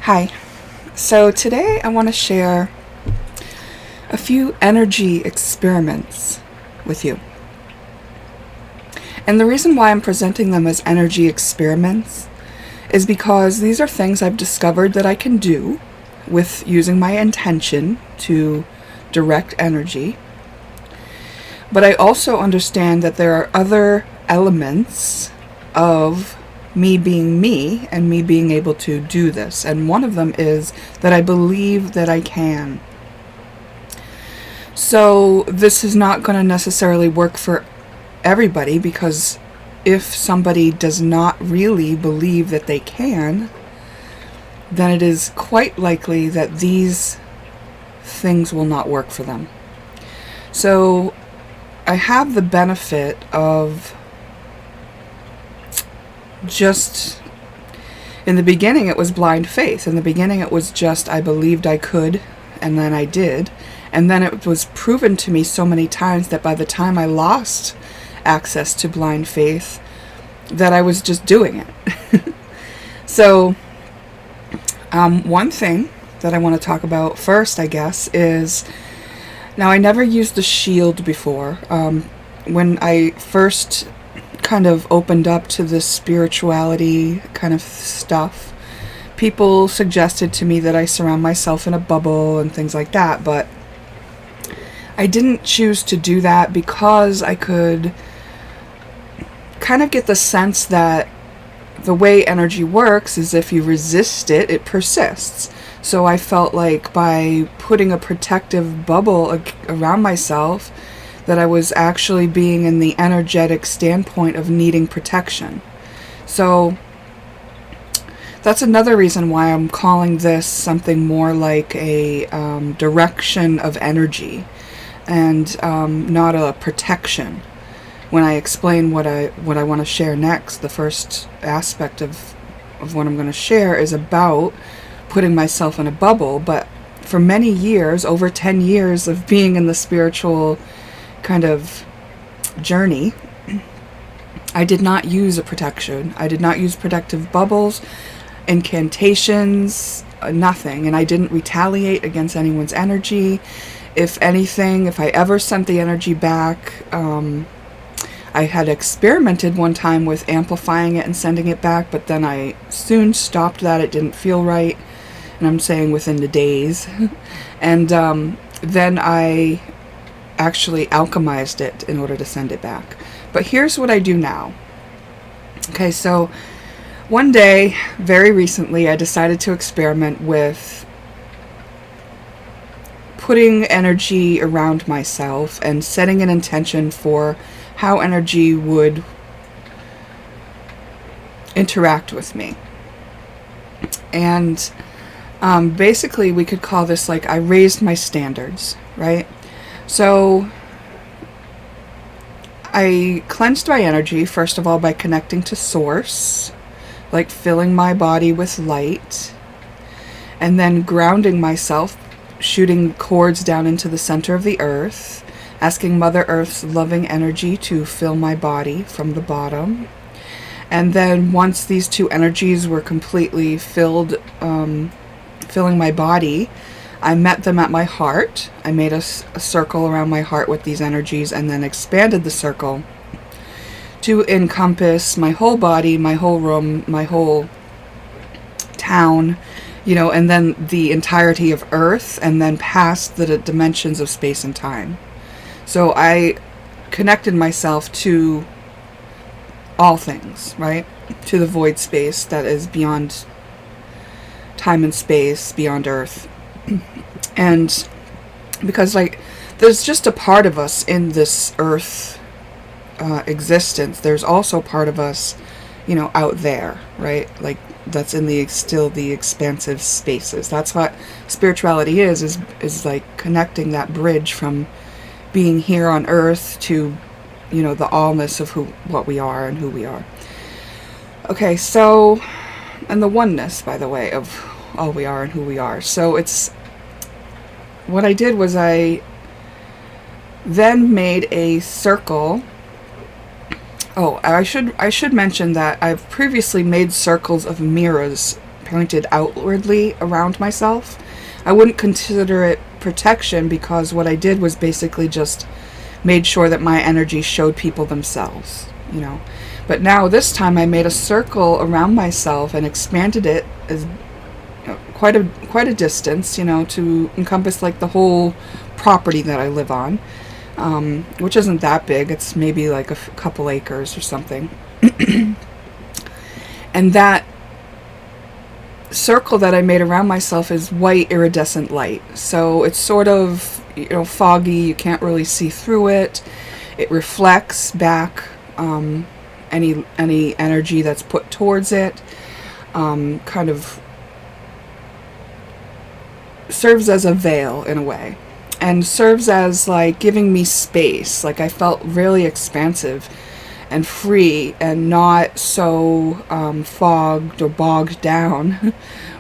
Hi. So today I want to share a few energy experiments with you. And the reason why I'm presenting them as energy experiments is because these are things I've discovered that I can do with using my intention to direct energy. But I also understand that there are other elements of me being me and me being able to do this. And one of them is that I believe that I can. So this is not going to necessarily work for everybody, because if somebody does not really believe that they can, then it is quite likely that these things will not work for them. So I have the benefit of just, in the beginning it was blind faith. In the beginning it was just I believed I could, and then I did. And then it was proven to me so many times that by the time I lost access to blind faith, that I was just doing it. So one thing that I want to talk about first, I guess, is, now I never used the shield before. When I first kind of opened up to this spirituality kind of stuff, people suggested to me that I surround myself in a bubble and things like that, but I didn't choose to do that because I could kind of get the sense that the way energy works is if you resist it, it persists. So I felt like by putting a protective bubble around myself, that I was actually being in the energetic standpoint of needing protection. So that's another reason why I'm calling this something more like a direction of energy, and not a protection. When I explain what I want to share next, the first aspect of what I'm going to share is about putting myself in a bubble. But for many years, over 10 years of being in the spiritual kind of journey, I did not use a protection. I did not use protective bubbles, incantations, nothing. And I didn't retaliate against anyone's energy. If anything, if I ever sent the energy back, I had experimented one time with amplifying it and sending it back, but then I soon stopped that. It didn't feel right. And I'm saying within the days. And then I actually alchemized it in order to send it back. But here's what I do now. Okay, so one day, very recently, I decided to experiment with putting energy around myself and setting an intention for how energy would interact with me. And basically we could call this like I raised my standards, right? So I cleansed my energy, first of all, by connecting to source, like filling my body with light, and then grounding myself, shooting cords down into the center of the earth, asking Mother Earth's loving energy to fill my body from the bottom. And then once these two energies were completely filled, filling my body, I met them at my heart. I made a circle around my heart with these energies, and then expanded the circle to encompass my whole body, my whole room, my whole town, and then the entirety of Earth, and then past the dimensions of space and time. So I connected myself to all things, right? To the void space that is beyond time and space, beyond Earth. And because there's just a part of us in this Earth existence, there's also part of us, out there, right? Like that's in still the expansive spaces. That's what spirituality is like connecting that bridge from being here on Earth to, the allness of what we are and who we are. Okay, so, and the oneness, by the way, of all we are and who we are. So what I did was I then made a circle. Oh, I should mention that I've previously made circles of mirrors pointed outwardly around myself. I wouldn't consider it protection, because what I did was basically just made sure that my energy showed people themselves, you know. But now this time I made a circle around myself and expanded it as quite a distance, you know, to encompass like the whole property that I live on, which isn't that big. It's maybe like a couple acres or something. And that circle that I made around myself is white iridescent light. So it's sort of, you know, foggy. You can't really see through it. It reflects back any energy that's put towards it. Kind of serves as a veil in a way, and serves as like giving me space. Like I felt really expansive and free and not so fogged or bogged down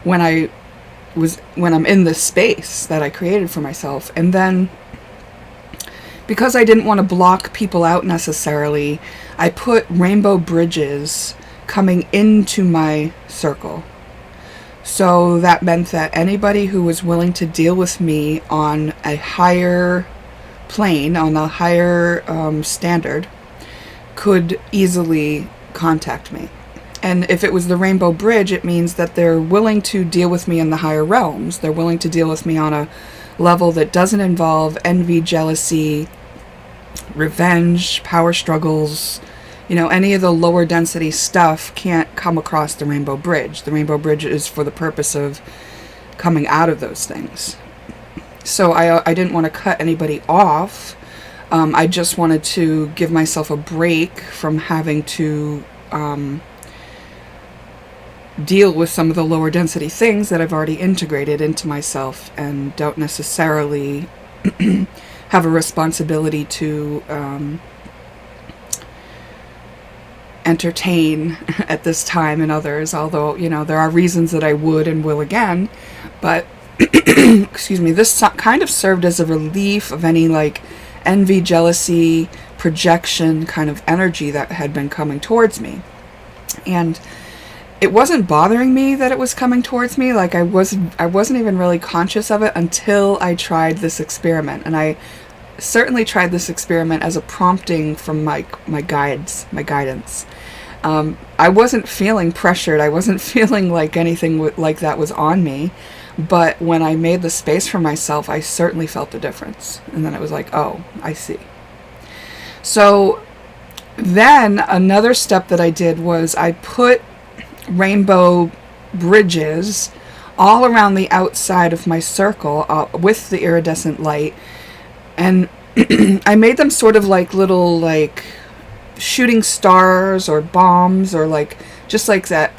when I'm in this space that I created for myself. And then because I didn't want to block people out necessarily, I put rainbow bridges coming into my circle. So that meant that anybody who was willing to deal with me on a higher plane, on a higher standard, could easily contact me. And if it was the rainbow bridge, it means that they're willing to deal with me in the higher realms. They're willing to deal with me on a level that doesn't involve envy, jealousy, revenge, power struggles. You know, any of the lower density stuff can't come across the rainbow bridge. The rainbow bridge is for the purpose of coming out of those things. So I didn't want to cut anybody off. I just wanted to give myself a break from having to deal with some of the lower density things that I've already integrated into myself and don't necessarily have a responsibility to entertain at this time and others, although, you know, there are reasons that I would and will again. But excuse me, this kind of served as a relief of any like envy, jealousy, projection kind of energy that had been coming towards me. And it wasn't bothering me that it was coming towards me. Like I wasn't even really conscious of it until I tried this experiment. And I certainly tried this experiment as a prompting from my guides, my guidance. I wasn't feeling pressured. I wasn't feeling like anything like that was on me. But when I made the space for myself, I certainly felt the difference. And then it was like, oh, I see. So then another step that I did was I put rainbow bridges all around the outside of my circle with the iridescent light. And I made them sort of like little like shooting stars or bombs, or like just like that.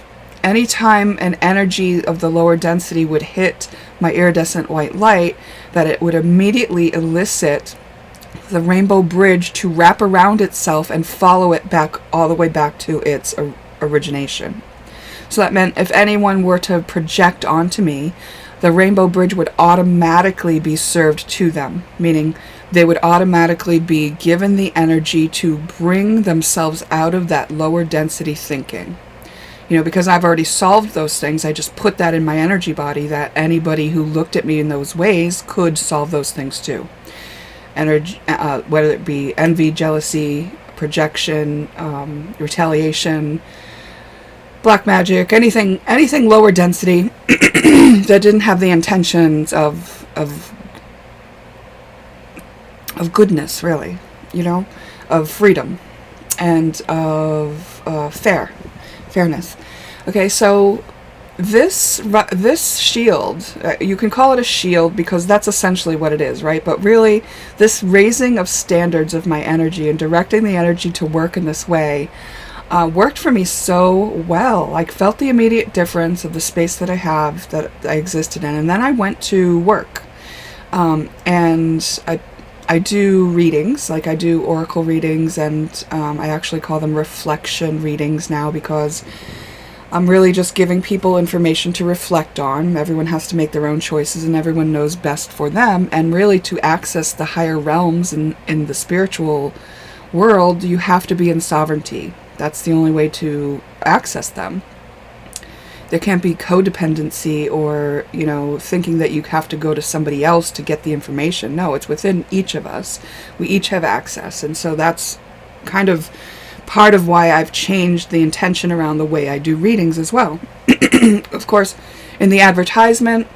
Anytime an energy of the lower density would hit my iridescent white light, that it would immediately elicit the rainbow bridge to wrap around itself and follow it back all the way back to its origination. So that meant if anyone were to project onto me, the rainbow bridge would automatically be served to them, meaning they would automatically be given the energy to bring themselves out of that lower density thinking. You know, because I've already solved those things, I just put that in my energy body that anybody who looked at me in those ways could solve those things too. Energy, whether it be envy, jealousy, projection, retaliation, black magic, anything lower density that didn't have the intentions of goodness, really, you know, of freedom and of fairness. Okay, so this shield, you can call it a shield because that's essentially what it is, right? But really, this raising of standards of my energy and directing the energy to work in this way worked for me so well. Like, felt the immediate difference of the space that I have, that I existed in. And then I went to work. And I do readings, like I do oracle readings, and I actually call them reflection readings now because I'm really just giving people information to reflect on. Everyone has to make their own choices and everyone knows best for them. And really, to access the higher realms in the spiritual world, you have to be in sovereignty. That's the only way to access them. there can't be codependency or, thinking that you have to go to somebody else to get the information. No, it's within each of us. We each have access. And so that's kind of part of why I've changed the intention around the way I do readings as well. Of course, in the advertisement,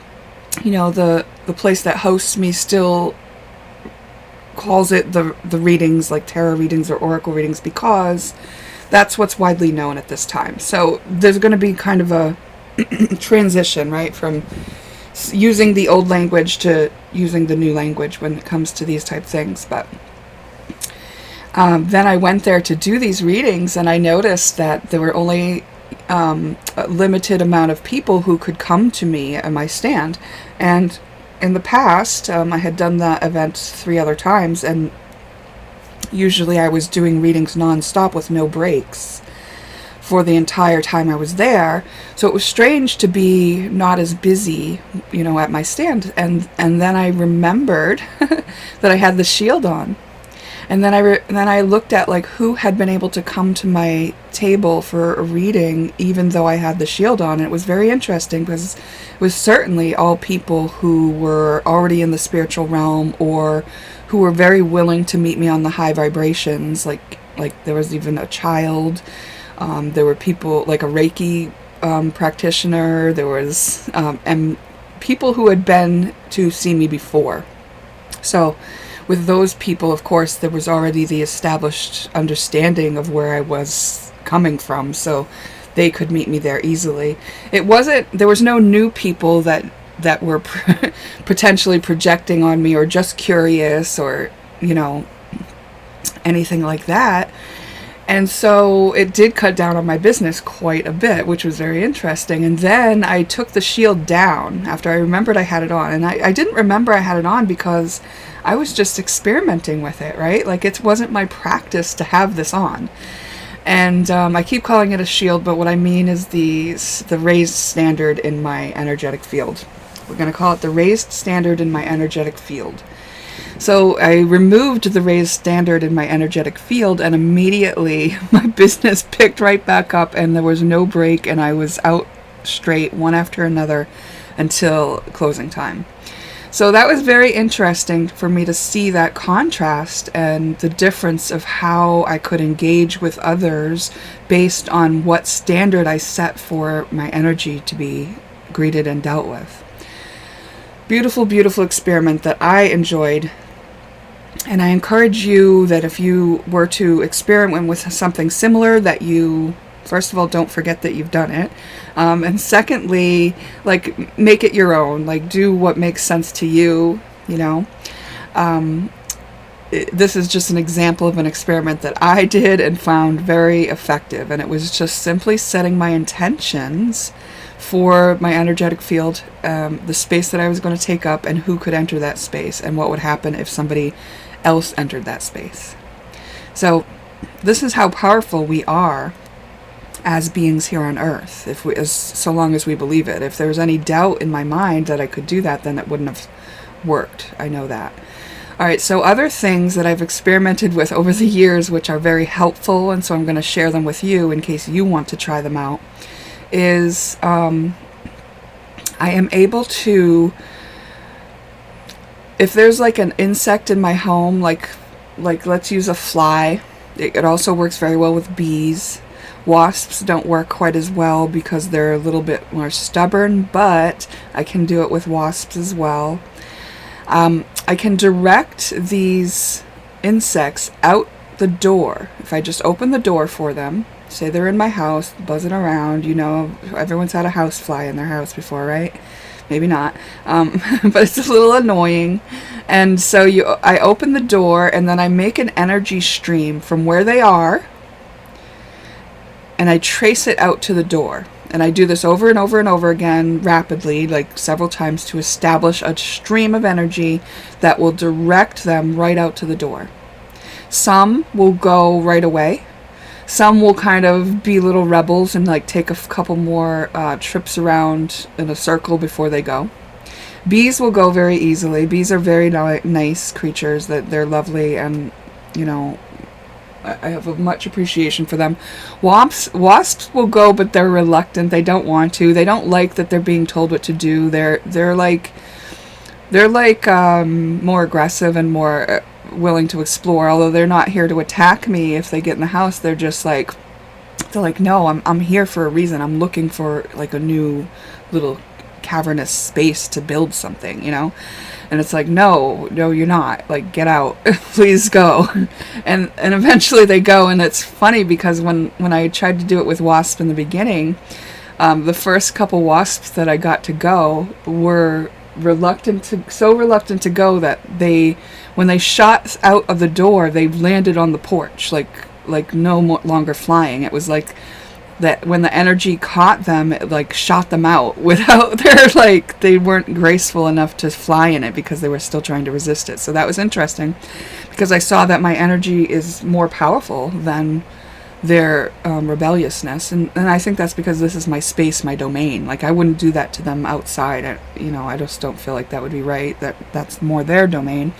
the place that hosts me still calls it the readings, like tarot readings or oracle readings, because that's what's widely known at this time. So there's going to be kind of a transition, right, from using the old language to using the new language when it comes to these type things. But then I went there to do these readings, and I noticed that there were only a limited amount of people who could come to me at my stand. And in the past, I had done that event 3 other times, and usually I was doing readings non-stop with no breaks for the entire time I was there. So it was strange to be not as busy, at my stand. And then I remembered that I had the shield on. And then I looked at like who had been able to come to my table for a reading even though I had the shield on. And it was very interesting because it was certainly all people who were already in the spiritual realm or who were very willing to meet me on the high vibrations. Like there was even a child. There were people like a Reiki practitioner. There was and people who had been to see me before. So with those people, of course, there was already the established understanding of where I was coming from, so they could meet me there easily. There was no new people that were potentially projecting on me or just curious or, anything like that. And so it did cut down on my business quite a bit, which was very interesting. And then I took the shield down after I remembered I had it on. And I didn't remember I had it on because I was just experimenting with it, right? Like it wasn't my practice to have this on. And I keep calling it a shield, but what I mean is the raised standard in my energetic field. We're going to call it the raised standard in my energetic field. So I removed the raised standard in my energetic field, and immediately my business picked right back up, and there was no break, and I was out straight one after another until closing time. So that was very interesting for me to see that contrast and the difference of how I could engage with others based on what standard I set for my energy to be greeted and dealt with. Beautiful, beautiful experiment that I enjoyed. And I encourage you that if you were to experiment with something similar, that you, first of all, don't forget that you've done it. And secondly, like, make it your own. Like, do what makes sense to you, This is just an example of an experiment that I did and found very effective. And it was just simply setting my intentions for my energetic field, the space that I was going to take up, and who could enter that space, and what would happen if somebody else entered that space. So this is how powerful we are as beings here on Earth, so long as we believe it. If there was any doubt in my mind that I could do that, then it wouldn't have worked. I know that. All right, so other things that I've experimented with over the years, which are very helpful, and so I'm going to share them with you in case you want to try them out, is I am able to, if there's like an insect in my home, like let's use a fly. It also works very well with bees. Wasps don't work quite as well because they're a little bit more stubborn, but I can do it with wasps as well. I can direct these insects out the door. If I just open the door for them, say they're in my house, buzzing around, everyone's had a housefly in their house before, right? Maybe not. But it's a little annoying. And so I open the door, and then I make an energy stream from where they are, and I trace it out to the door. And I do this over and over and over again, rapidly, like several times, to establish a stream of energy that will direct them right out to the door. Some will go right away. Some will kind of be little rebels and like take a couple more trips around in a circle before they go. Bees will go very easily. Bees are very nice creatures. That they're lovely, and I have a much appreciation for them. Wasps will go, but they're reluctant. They don't want to. They don't like that they're being told what to do. They're like more aggressive and more willing to explore. Although they're not here to attack me if they get in the house. They're like, no, I'm here for a reason. I'm looking for like a new little cavernous space to build something, you know? And it's like, no, you're not. Like, get out. Please go. And eventually they go, and it's funny because when I tried to do it with wasps in the beginning, the first couple wasps that I got to go were so reluctant to go that when they shot out of the door, they landed on the porch, like no longer flying. It was like that when the energy caught them, it like shot them out without they weren't graceful enough to fly in it because they were still trying to resist it. So that was interesting because I saw that my energy is more powerful than their rebelliousness. And I think that's because this is my space, my domain. Like, I wouldn't do that to them outside. I just don't feel like that would be right. That's more their domain.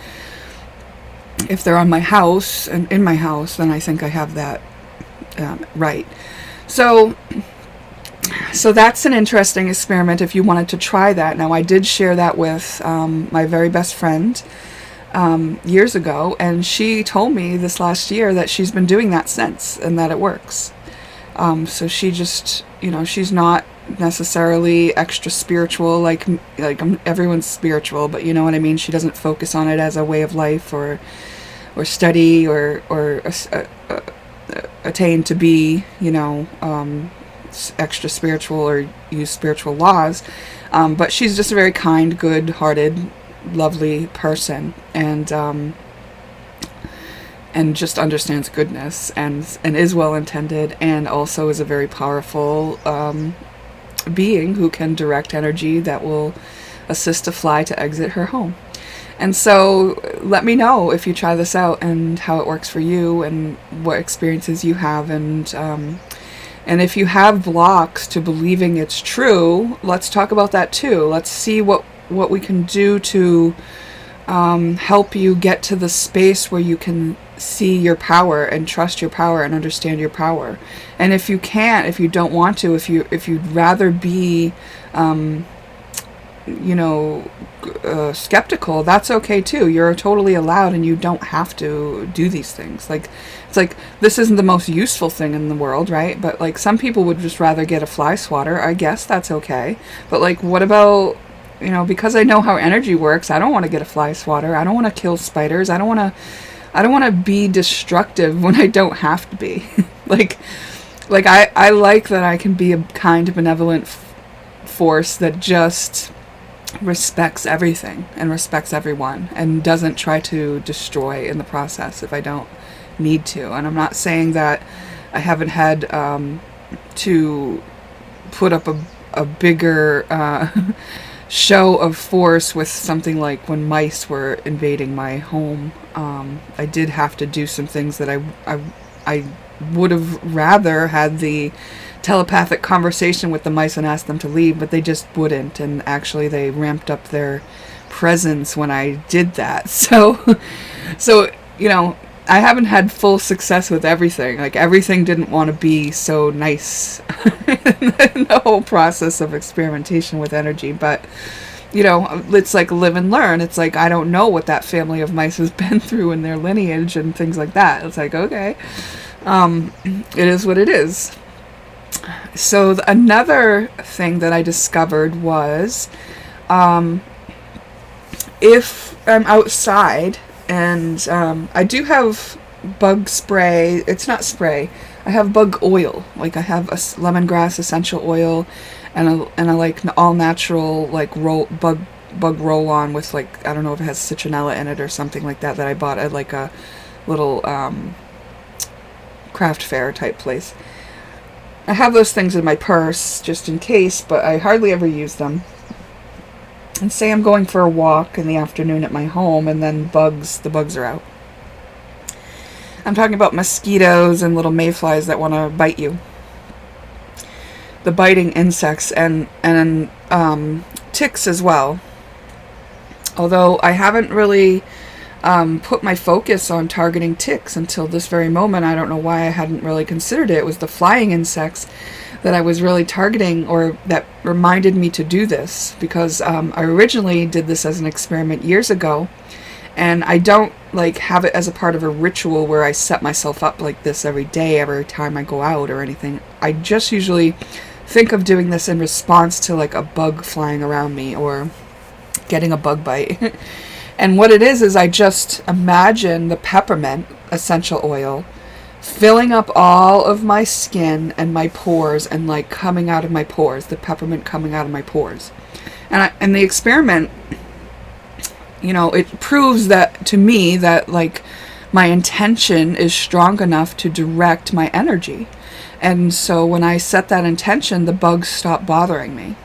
If they're on my house and in my house, then I think I have that right. So that's an interesting experiment if you wanted to try that. Now, I did share that with my very best friend years ago, and she told me this last year that she's been doing that since and that it works. So she just, she's not necessarily extra spiritual like everyone's spiritual, but you know what I mean? She doesn't focus on it as a way of life or study or attain to be, extra spiritual or use spiritual laws. But she's just a very kind, good-hearted, lovely person, and just understands goodness and is well-intended, and also is a very powerful being who can direct energy that will assist a fly to exit her home. And so let me know if you try this out and how it works for you and what experiences you have. And if you have blocks to believing it's true, let's talk about that too. Let's see what we can do to help you get to the space where you can see your power and trust your power and understand your power. And if you can't, if you don't want to, if you'd rather be skeptical, that's okay too. You're totally allowed, and you don't have to do these things. It's like this isn't the most useful thing in the world, right? But like some people would just rather get a fly swatter. I guess that's okay. But like, what about, because I know how energy works, I don't want to get a fly swatter. I don't want to kill spiders. I don't want to be destructive when I don't have to be. I like that I can be a kind, benevolent force that just respects everything and respects everyone and doesn't try to destroy in the process if I don't need to. And I'm not saying that I haven't had to put up a bigger show of force with something like when mice were invading my home. I did have to do some things that I would have rather had the telepathic conversation with the mice and asked them to leave, but they just wouldn't, and actually they ramped up their presence when I did that. So I haven't had full success with everything. Like, everything didn't want to be so nice in the whole process of experimentation with energy. But it's like live and learn. It's like, I don't know what that family of mice has been through in their lineage and things like that. It's like, okay, it is what it is. So another thing that I discovered was, if I'm outside and I do have bug spray. It's not spray. I have bug oil. Like, I have a lemongrass essential oil and a like all natural like bug roll on with, like, I don't know if it has citronella in it or something like that I bought at like a little craft fair type place. I have those things in my purse just in case, but I hardly ever use them. And say I'm going for a walk in the afternoon at my home, and then the bugs are out. I'm talking about mosquitoes and little mayflies that want to bite you. The biting insects and ticks as well. Although I haven't really put my focus on targeting ticks until this very moment. I don't know why I hadn't really considered it. It was the flying insects that I was really targeting, or that reminded me to do this, because I originally did this as an experiment years ago, and I don't like have it as a part of a ritual where I set myself up like this every day, every time I go out or anything. I just usually think of doing this in response to like a bug flying around me or getting a bug bite. And what it is I just imagine the peppermint essential oil filling up all of my skin and my pores, and like coming out of my pores, the peppermint coming out of my pores. And the experiment, you know, it proves that to me that like my intention is strong enough to direct my energy. And so when I set that intention, the bugs stop bothering me.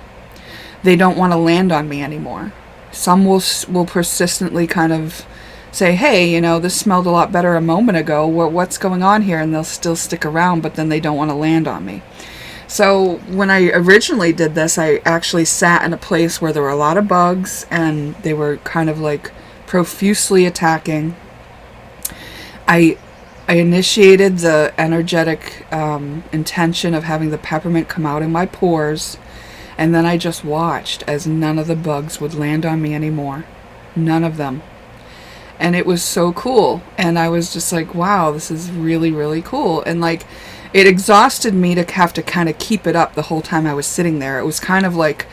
They don't want to land on me anymore. Some will persistently kind of say, hey, you know, this smelled a lot better a moment ago. What's going on here? And they'll still stick around, but then they don't want to land on me. So when I originally did this, I actually sat in a place where there were a lot of bugs, and they were kind of like profusely attacking. I initiated the energetic intention of having the peppermint come out in my pores, and then I just watched as none of the bugs would land on me anymore. None of them. And it was so cool. And I was just like, wow, this is really, really cool. And like, it exhausted me to have to kind of keep it up the whole time I was sitting there. It was kind of like,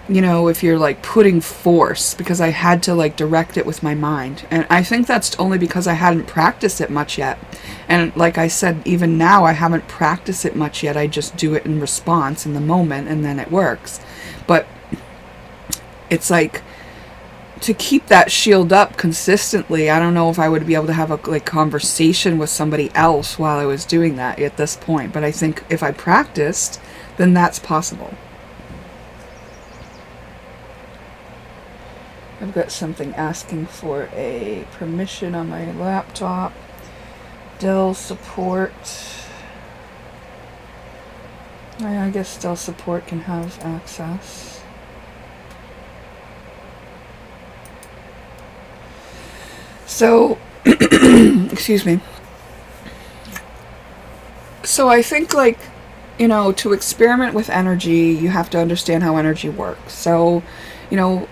you know, if you're like putting force, because I had to like direct it with my mind. And I think that's only because I hadn't practiced it much yet. And like I said, even now I haven't practiced it much yet. I just do it in response in the moment, and then it works. But it's like, to keep that shield up consistently, I don't know if I would be able to have a like conversation with somebody else while I was doing that at this point. But I think if I practiced, then that's possible. I've got something asking for a permission on my laptop. Dell support. I guess Dell support can have access. So, excuse me. So I think, like, you know, to experiment with energy, you have to understand how energy works. So, you know,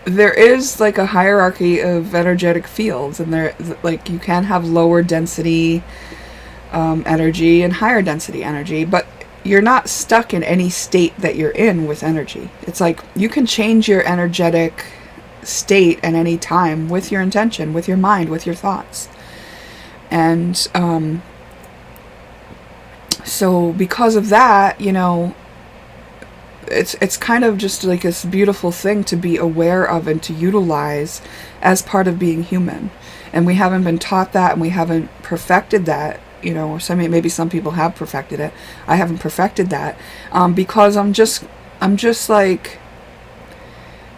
there is like a hierarchy of energetic fields, and there, like, you can have lower density energy and higher density energy, but you're not stuck in any state that you're in with energy. It's like you can change your energetic state at any time with your intention, with your mind, with your thoughts. And so because of that, you know, it's kind of just like this beautiful thing to be aware of and to utilize as part of being human. And we haven't been taught that, and we haven't perfected that. You know, or maybe some people have perfected it. I haven't perfected that because I'm just like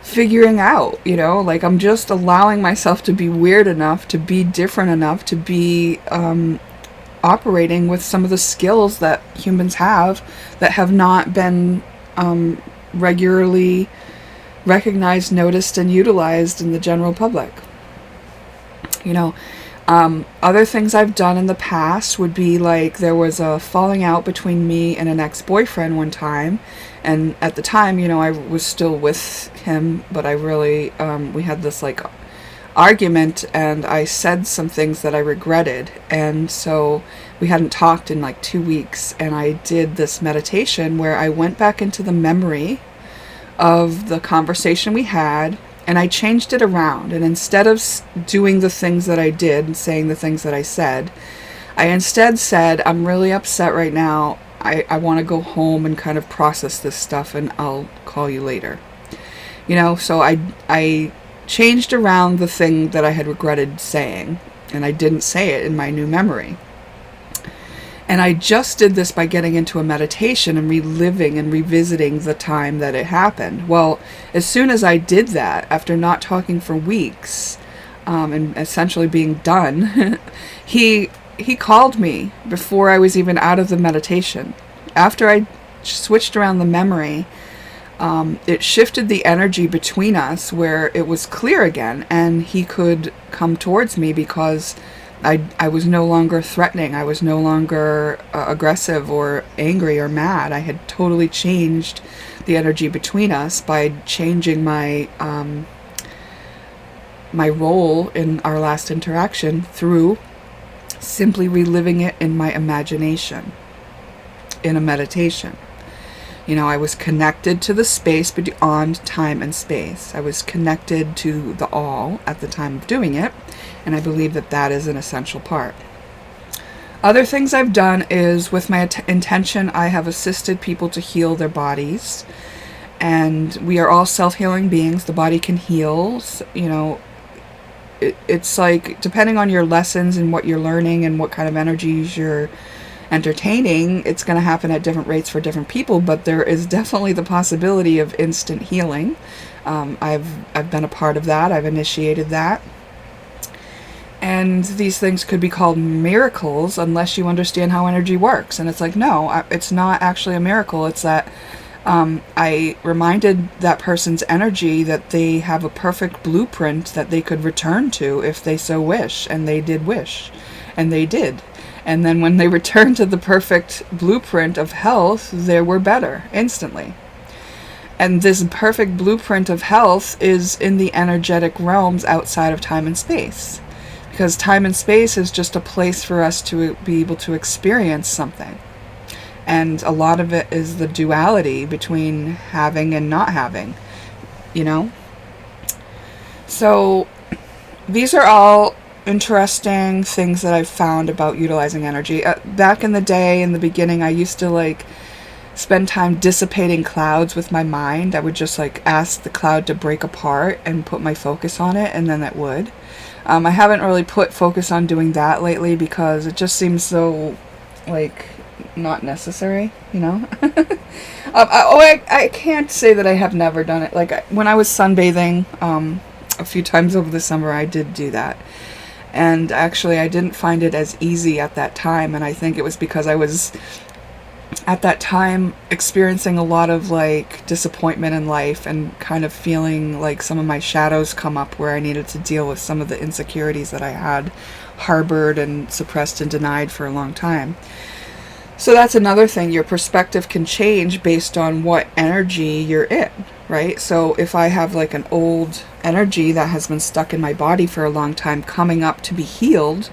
figuring out, you know, like I'm just allowing myself to be weird enough, to be different enough, to be operating with some of the skills that humans have that have not been regularly recognized, noticed, and utilized in the general public. You know, other things I've done in the past would be like, there was a falling out between me and an ex-boyfriend one time, and at the time, you know, I was still with him, but I really, we had this like argument, and I said some things that I regretted, and so we hadn't talked in like 2 weeks, and I did this meditation where I went back into the memory of the conversation we had, and I changed it around. And instead of doing the things that I did and saying the things that I said, I instead said, I'm really upset right now. I want to go home and kind of process this stuff, and I'll call you later. You know, so I changed around the thing that I had regretted saying, and I didn't say it in my new memory. And I just did this by getting into a meditation and reliving and revisiting the time that it happened. Well, as soon as I did that, after not talking for weeks, and essentially being done, he called me before I was even out of the meditation. After I switched around the memory, It shifted the energy between us where it was clear again, and he could come towards me because I was no longer threatening. I was no longer aggressive or angry or mad. I had totally changed the energy between us by changing my my role in our last interaction through simply reliving it in my imagination, in a meditation. You know, I was connected to the space beyond time and space. I was connected to the all at the time of doing it, and I believe that that is an essential part. Other things I've done is, with my intention, I have assisted people to heal their bodies, and we are all self-healing beings. The body can heal. You know, it's like, depending on your lessons and what you're learning and what kind of energies you're entertaining, it's going to happen at different rates for different people, but there is definitely the possibility of instant healing. I've been a part of that. I've initiated that. And these things could be called miracles unless you understand how energy works. And it's like, no, it's not actually a miracle. It's that I reminded that person's energy that they have a perfect blueprint that they could return to if they so wish. And they did wish. And they did. And then when they returned to the perfect blueprint of health, they were better instantly. And this perfect blueprint of health is in the energetic realms outside of time and space. Because time and space is just a place for us to be able to experience something. And a lot of it is the duality between having and not having, you know? So these are all interesting things that I've found about utilizing energy. Back in the day, in the beginning, I used to spend time dissipating clouds with my mind. I would just ask the cloud to break apart and put my focus on it, and then it would. I haven't really put focus on doing that lately because it just seems so not necessary, you know. I can't say that I have never done it. When I was sunbathing a few times over the summer, I did do that. And actually, I didn't find it as easy at that time, and I think it was because I was, at that time, experiencing a lot of, disappointment in life and kind of feeling like some of my shadows come up where I needed to deal with some of the insecurities that I had harbored and suppressed and denied for a long time. So that's another thing. Your perspective can change based on what energy you're in, right? So if I have an old energy that has been stuck in my body for a long time coming up to be healed,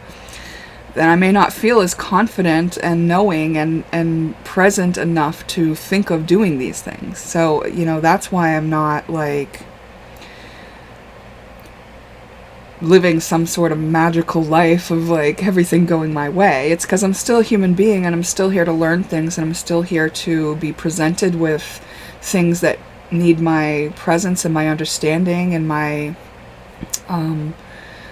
then I may not feel as confident and knowing and present enough to think of doing these things. So, that's why I'm not living some sort of magical life of everything going my way. It's because I'm still a human being, and I'm still here to learn things, and I'm still here to be presented with things that need my presence and my understanding and my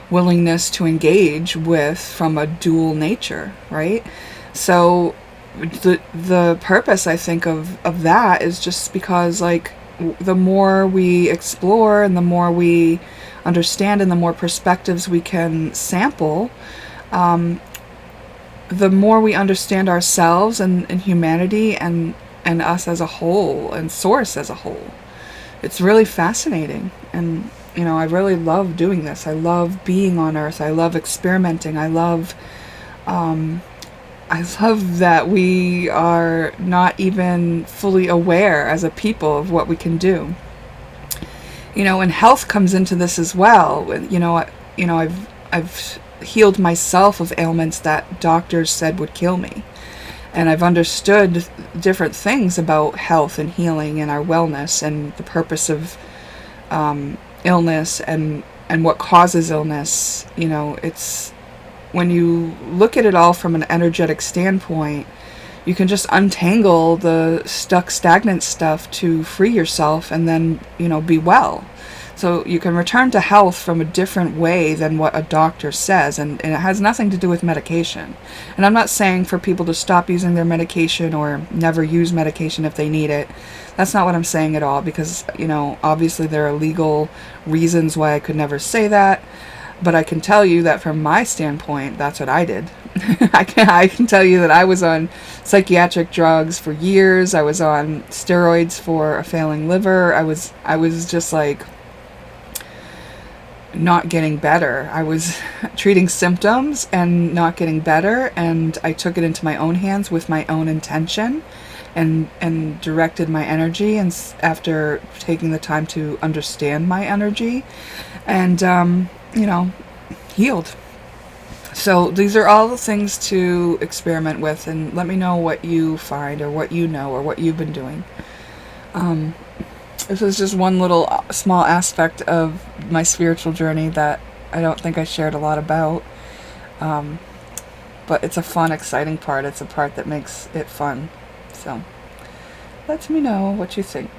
willingness to engage with from a dual nature, right? So the purpose, I think, of that is just because the more we explore and the more we understand and the more perspectives we can sample, the more we understand ourselves and humanity and us as a whole and source as a whole. It's really fascinating, and I really love doing this. I love being on Earth. I love experimenting. I love that we are not even fully aware as a people of what we can do. And health comes into this as well. I've healed myself of ailments that doctors said would kill me. And I've understood different things about health and healing and our wellness and the purpose of illness and what causes illness. It's when you look at it all from an energetic standpoint, you can just untangle the stuck, stagnant stuff to free yourself and then, be well. So you can return to health from a different way than what a doctor says, and it has nothing to do with medication. And I'm not saying for people to stop using their medication or never use medication if they need it. That's not what I'm saying at all, because, obviously there are legal reasons why I could never say that. But I can tell you that from my standpoint, that's what I did. I can tell you that I was on psychiatric drugs for years. I was on steroids for a failing liver. I was just like not getting better. I was treating symptoms and not getting better, and I took it into my own hands with my own intention and directed my energy, and after taking the time to understand my energy, and healed. So these are all the things to experiment with, and let me know what you find or what you know or what you've been doing. This is just one little small aspect of my spiritual journey that I don't think I shared a lot about. But it's a fun, exciting part. It's a part that makes it fun. So let me know what you think.